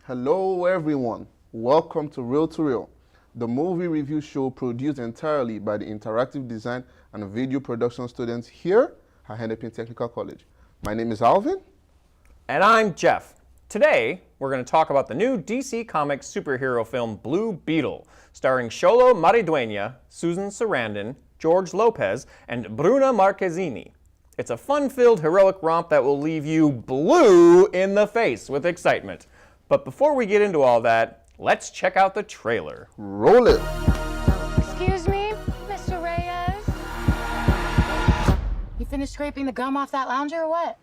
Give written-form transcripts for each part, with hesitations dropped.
Hello everyone, welcome to Real, the movie review show produced entirely by the interactive design and video production students here at Hennepin Technical College. My name is Alvin. And I'm Jeff. Today, we're going to talk about the new DC Comics superhero film Blue Beetle, starring Xolo Maridueña, Susan Sarandon, George Lopez, and Bruna Marquezine. It's a fun-filled heroic romp that will leave you blue in the face with excitement. But before we get into all that, let's check out the trailer. Roll it. Excuse me, Mr. Reyes? You finished scraping the gum off that lounger or what?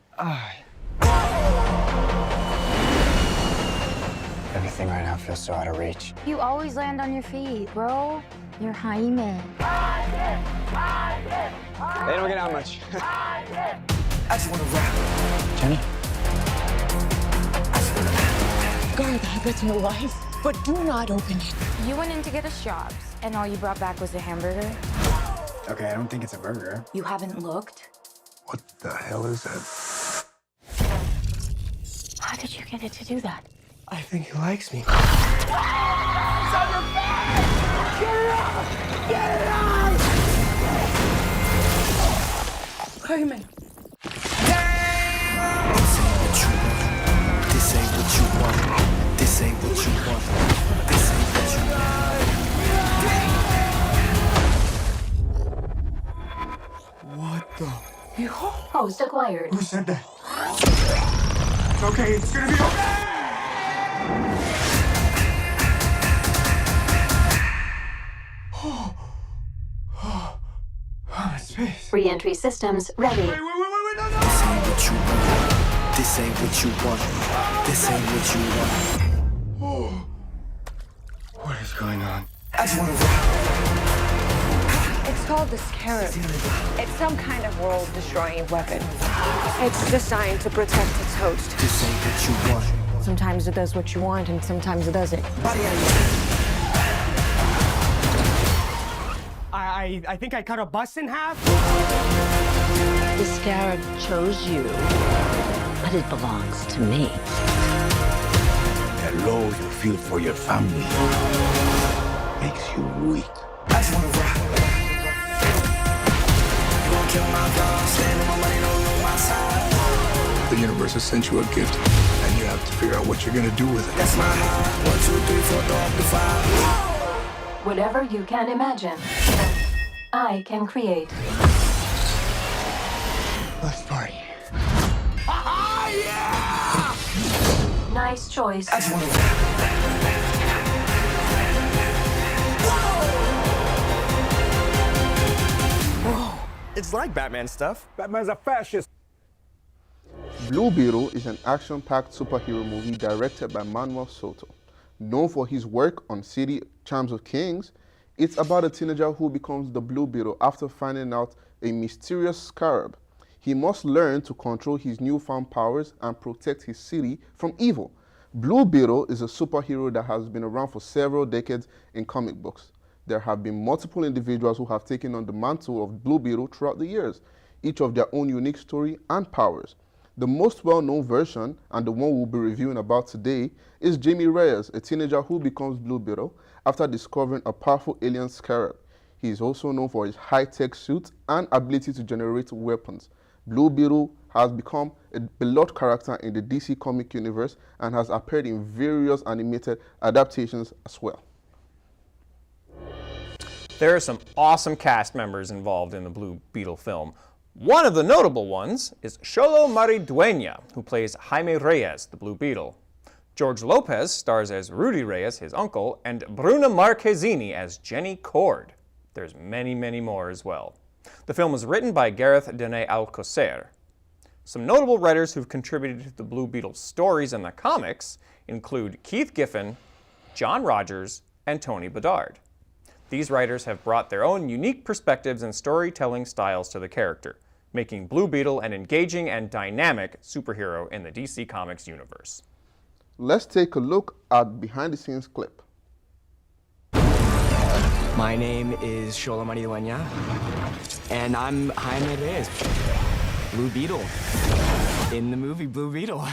Everything right now feels so out of reach. You always land on your feet, bro. You're Jaime. They don't get out much. I just want to rap. Jenny? Guard that with your life, but do not open it. You went in to get us jobs, and all you brought back was a hamburger. Okay, I don't think it's a burger. You haven't looked? What the hell is that? How did you get it to do that? I think he likes me. Jaime. This ain't what you want. This ain't what you want. This ain't what you want. What the? Host acquired. Who said that? It's okay, it's gonna be okay! Space. Re-entry systems ready. Wait, no! This ain't what you want. This ain't what you want. This ain't what you want. What is going on? I just want to rap. It's called the Scarab. It's some kind of world-destroying weapon. It's designed to protect its host. This ain't what you want. Sometimes it does what you want, and sometimes it doesn't. Body out of I think I cut a bus in half. The Scarab chose you, but it belongs to me. That love you feel for your family makes you weak. I just wanna rap. You won't kill my dog, stand my money, don't know my side. The universe has sent you a gift, and you have to figure out what you're gonna do with it. That's my high. 1, 2, 3, 4, go up to 5. Whatever you can imagine, I can create. Let's party. Nice choice. I just wanna rap. It's like Batman stuff. Batman's a fascist. Blue Beetle is an action-packed superhero movie directed by Manuel Soto. Known for his work on City Charms of Kings, it's about a teenager who becomes the Blue Beetle after finding out a mysterious scarab. He must learn to control his newfound powers and protect his city from evil. Blue Beetle is a superhero that has been around for several decades in comic books. There have been multiple individuals who have taken on the mantle of Blue Beetle throughout the years, each of their own unique story and powers. The most well-known version, and the one we'll be reviewing about today, is Jaime Reyes, a teenager who becomes Blue Beetle after discovering a powerful alien scarab. He is also known for his high-tech suit and ability to generate weapons. Blue Beetle has become a beloved character in the DC comic universe and has appeared in various animated adaptations as well. There are some awesome cast members involved in the Blue Beetle film. One of the notable ones is Xolo Maridueña, who plays Jaime Reyes, the Blue Beetle. George Lopez stars as Rudy Reyes, his uncle, and Bruna Marquezine as Jenny Cord. There's many, many more as well. The film was written by Gareth Dene Alcocer. Some notable writers who've contributed to the Blue Beetle stories and the comics include Keith Giffen, John Rogers, and Tony Bedard. These writers have brought their own unique perspectives and storytelling styles to the character, making Blue Beetle an engaging and dynamic superhero in the DC Comics universe. Let's take a look at behind-the-scenes clip. My name is Xolo Maridueña, and I'm Jaime Reyes, Blue Beetle, in the movie Blue Beetle.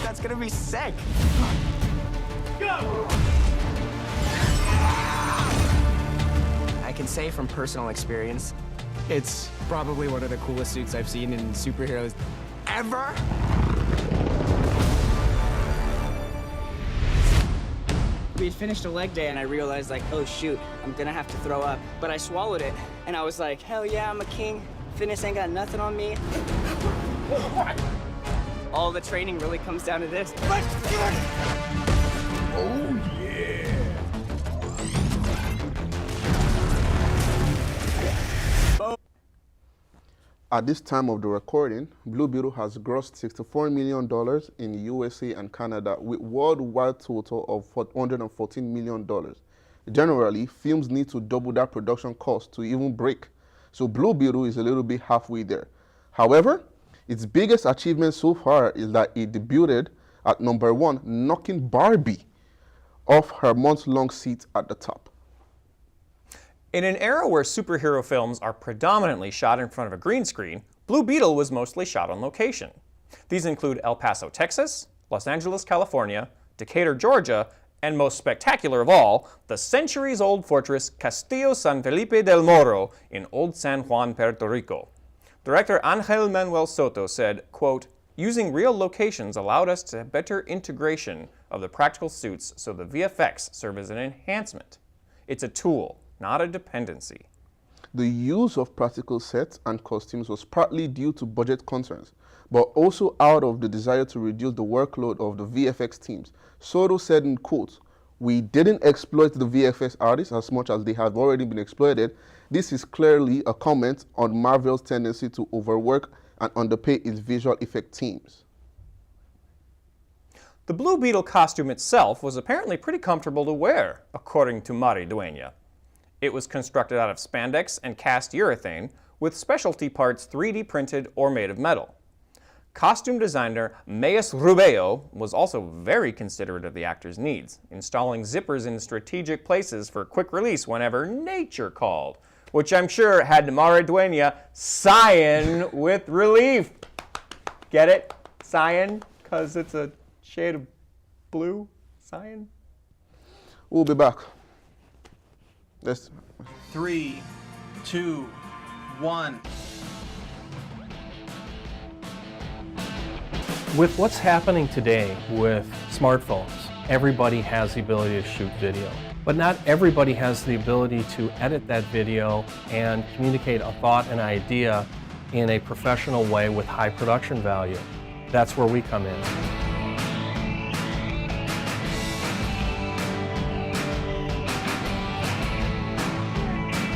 That's gonna be sick. Go! I can say from personal experience, it's probably one of the coolest suits I've seen in superheroes ever. We had finished a leg day and I realized like, oh shoot, I'm gonna have to throw up. But I swallowed it and I was like, hell yeah, I'm a king. Fitness ain't got nothing on me. All the training really comes down to this. Let's do it! Oh yeah! At this time of the recording, Blue Beetle has grossed $64 million in USA and Canada with worldwide total of $114 million. Generally, films need to double that production cost to even break, so Blue Beetle is a little bit halfway there. However, its biggest achievement so far is that it debuted at #1, knocking Barbie off her month-long seat at the top. In an era where superhero films are predominantly shot in front of a green screen, Blue Beetle was mostly shot on location. These include El Paso, Texas, Los Angeles, California, Decatur, Georgia, and most spectacular of all, the centuries-old fortress Castillo San Felipe del Morro in Old San Juan, Puerto Rico. Director Angel Manuel Soto said, quote, "Using real locations allowed us to have better integration of the practical suits so the VFX serve as an enhancement. It's a tool, not a dependency." The use of practical sets and costumes was partly due to budget concerns, but also out of the desire to reduce the workload of the VFX teams. Soto said in quotes, "We didn't exploit the VFX artists as much as they have already been exploited. This is clearly a comment on Marvel's tendency to overwork and underpay its visual effect teams." The Blue Beetle costume itself was apparently pretty comfortable to wear, according to Mari Dueña. It was constructed out of spandex and cast urethane, with specialty parts 3D printed or made of metal. Costume designer Mayes Rubeo was also very considerate of the actor's needs, installing zippers in strategic places for quick release whenever nature called, which I'm sure had Mari Dueña sighing with relief. Get it? Cyan? Because it's a shade of blue? Cyan? We'll be back. 3, 2, 1. With what's happening today with smartphones, everybody has the ability to shoot video. But not everybody has the ability to edit that video and communicate a thought and idea in a professional way with high production value. That's where we come in.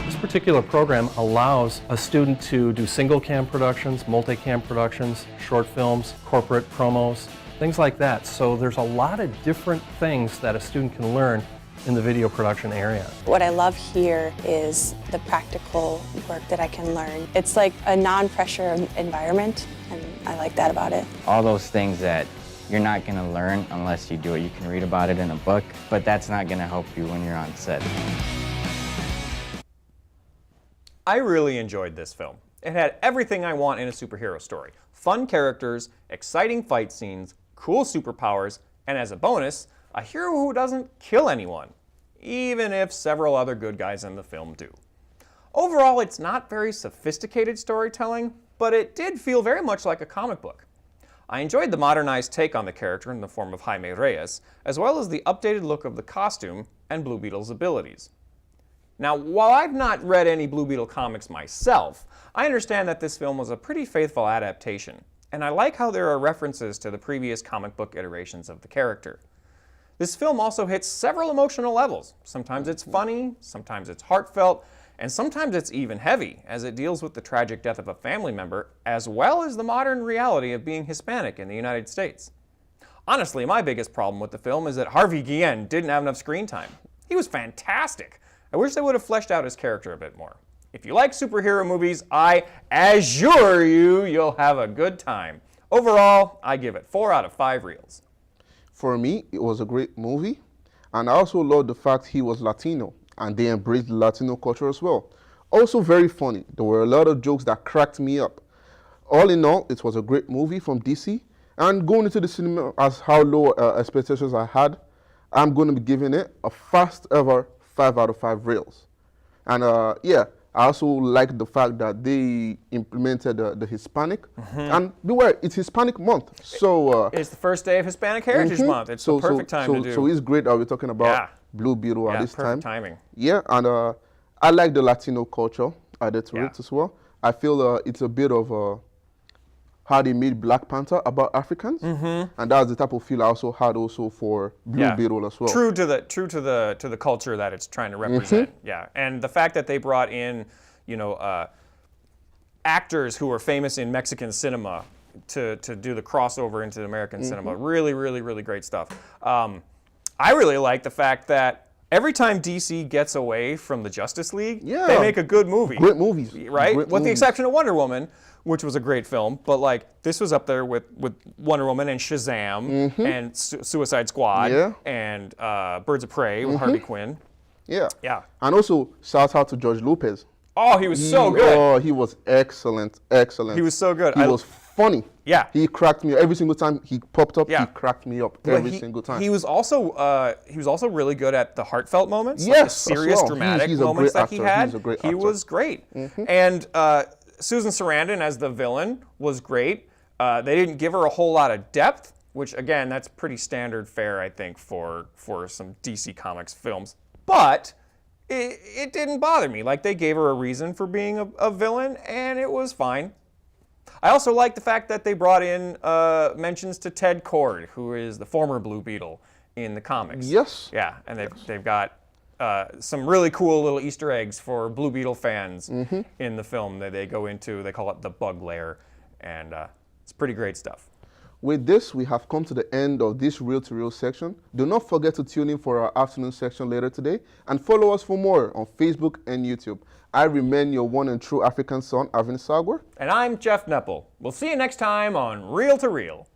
This particular program allows a student to do single cam productions, multi-cam productions, short films, corporate promos, things like that. So there's a lot of different things that a student can learn in the video production area. What I love here is the practical work that I can learn. It's like a non-pressure environment, and I like that about it. All those things that you're not going to learn unless you do it. You can read about it in a book, but that's not going to help you when you're on set. I really enjoyed this film. It had everything I want in a superhero story. Fun characters, exciting fight scenes, cool superpowers, and as a bonus, a hero who doesn't kill anyone, even if several other good guys in the film do. Overall, it's not very sophisticated storytelling, but it did feel very much like a comic book. I enjoyed the modernized take on the character in the form of Jaime Reyes, as well as the updated look of the costume and Blue Beetle's abilities. Now, while I've not read any Blue Beetle comics myself, I understand that this film was a pretty faithful adaptation, and I like how there are references to the previous comic book iterations of the character. This film also hits several emotional levels. Sometimes it's funny, sometimes it's heartfelt, and sometimes it's even heavy, as it deals with the tragic death of a family member, as well as the modern reality of being Hispanic in the United States. Honestly, my biggest problem with the film is that Harvey Guillen didn't have enough screen time. He was fantastic. I wish they would have fleshed out his character a bit more. If you like superhero movies, I assure you, you'll have a good time. Overall, I give it 4 out of 5 reels. For me, it was a great movie, and I also loved the fact he was Latino, and they embraced the Latino culture as well. Also very funny. There were a lot of jokes that cracked me up. All in all, it was a great movie from DC, And going into the cinema, as how low expectations I had, I'm going to be giving it a first ever 5 out of 5 reels. And yeah, I also like the fact that they implemented the Hispanic. And beware, it's Hispanic month. So it's the first day of Hispanic Heritage Month. It's the perfect time to do. So it's great that we're talking about Blue Beetle at this time. Perfect timing. Yeah, and I like the Latino culture added to it as well. I feel it's a bit of how they made Black Panther about Africans, and that's the type of feel I also had also for Blue Beetle as well. True to the culture that it's trying to represent. Yeah, and the fact that they brought in, you know, actors who are famous in Mexican cinema to do the crossover into American cinema. Really, really, really great stuff. I really like the fact that every time DC gets away from the Justice League, they make a good movie. Great movies. Right? Great With the movies. exception of Wonder Woman, which was a great film, but like this was up there with Wonder Woman and Shazam and Suicide Squad and Birds of Prey with Harley Quinn. Yeah. Yeah. And also, shout out to George Lopez. Oh, he was so good. Oh, he was excellent, excellent. He was so good. He was funny. Yeah. He cracked me up. Every single time he popped up, he cracked me up every single time. He was also really good at the heartfelt moments, Yes, like the serious, dramatic he's a moments great that he actor. had. He's a great he actor. was great. And Susan Sarandon as the villain was great. They didn't give her a whole lot of depth, which again, that's pretty standard fare, I think, for some DC Comics films. But it didn't bother me. Like, they gave her a reason for being a villain, and it was fine. I also like the fact that they brought in mentions to Ted Kord, who is the former Blue Beetle in the comics. Yes. Yeah, and they've got some really cool little Easter eggs for Blue Beetle fans in the film that they go into. They call it the Bug Lair, and it's pretty great stuff. With this, we have come to the end of this reel-to-reel section. Do not forget to tune in for our afternoon section later today, and follow us for more on Facebook and YouTube. I remain your one and true African son, Avin Sagwar. And I'm Jeff Nepple. We'll see you next time on Reel to Reel.